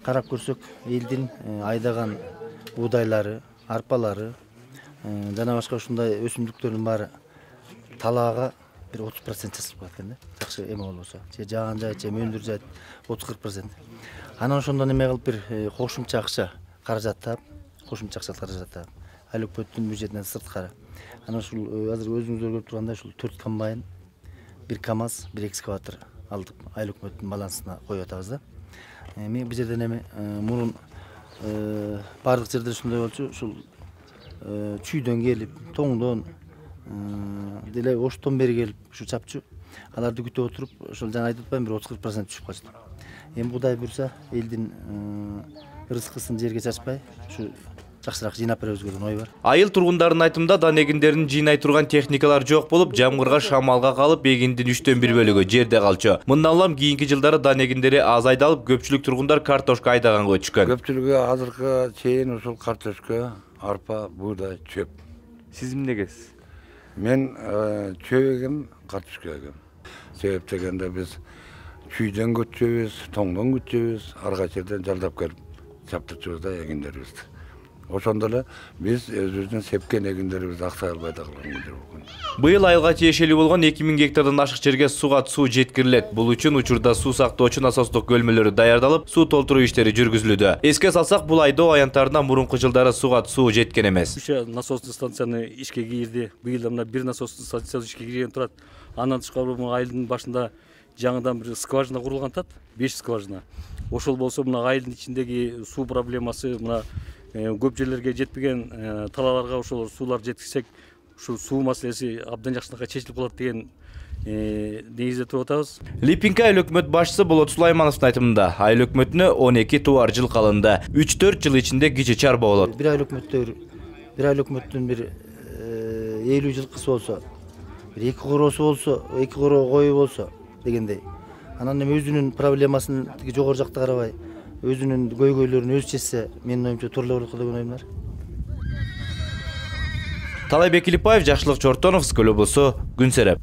карап көрсөк, элдин айдаган буудайлары, арпалары, жана башка ушундай өсүмдүктөрдүн баары талаага bir 30% чачылып калат экен да. Жакшы эме болбосо. Же жаган жайт, же мөндүр жайт 30-40%. Анан ошондон эме кылып бир кошумча акча каражат таап, айыл өкмөттүн бюджетинен сырткары. Анан ушул азыр өзүңүздөр көрүп тургандай ушул 4 комбайн, 1 КАМАЗ, 1 экскаватор алдык айыл өкмөттүн балансына коюп атабыз да. Эми бул жерден эми мурун бардык жерде ушундай болчу, ушул чүйдөн келип, тоңдон деле оштон бери келип ушу чапчу. Аларды күтүп отуруп, ошол жана айтып атпайм, бир 30-40% түшүп калчу. Эми будай буюрса, элдин рызкысын жерге чачпай, ушу жакшыраак жыйнап беребиз деген ой бар. Айыл тургундарынын айтымында дан эгиндерин жыйнай турган техникалар жок болуп, жамгырга, шамалга калып, эгиндин 3төн 1 бөлүгү жерде калчу. Мындан улам кийинки жылдары дан эгиндери аз айдалып, көпчүлүк тургундар картошка айдаганга өтүшкөн. Көпчүлүгү азыркы чейин ушул картошка, арпа, буудай, чөп. Сиз эмнегесиз? Мен чөп эгем, картошка эгем. Себеп дегенде биз чүйдөн күтчүбүз, тоңдон күтчүбүз, арга жерден жалдап келип чаптырчубуз да эгиндерибизди. Ошондо эле биз өзүбүздүн сепкен эгиндерибизди аксай албай да калган күндөр болгон. Быйыл айылга тиешелүү болгон 2000 гектардан ашык жерге суга суу жеткирилет. Бул үчүн учурда суу сактоочу насостук көлмөлөрү даярдалып, суу толтуруу иштери жүргүзүлүүдө. Эске салсак, бул айдоо аянтарына мурунку жылдары суга суу жеткен эмес. Насостук станцияны ишке кирди. Быйыл мына бир насостук станция ишке кирген турат. Андан тышкары айылдын башында жаңыдан бир скважина курулган тат, 5 скважина. Ошол болсо мына айылдын ичиндеги суу проблемасы, мына көп жерлерге жетпеген талааларга ошол суулар жеткизсек, ушу суу маселеси абдан жакшынакай чечилип калат деген негизде туруп атабыз. Липинка айыл өкмөт башчысы Болот Сулаймановдун айтымында, айыл өкмөтүнө 12 туар жыл калынды. 3-4 жыл ичинде кичи чарба болот. Bir айыл өкмөттүн bir 50 жылкысы болсо, bir 2 коросу болсо, 2 коро кою болсо дегендей. Анан эми өзүнүн проблемасын жогору жакта карабай, өзүнүн көйгөйлөрүн өзү чечсе, менин оюмча туура болот деген оюм бар. Талайбек Илипаев, Жакшылык Чортонов, Скөл облусу, Күн Сереп.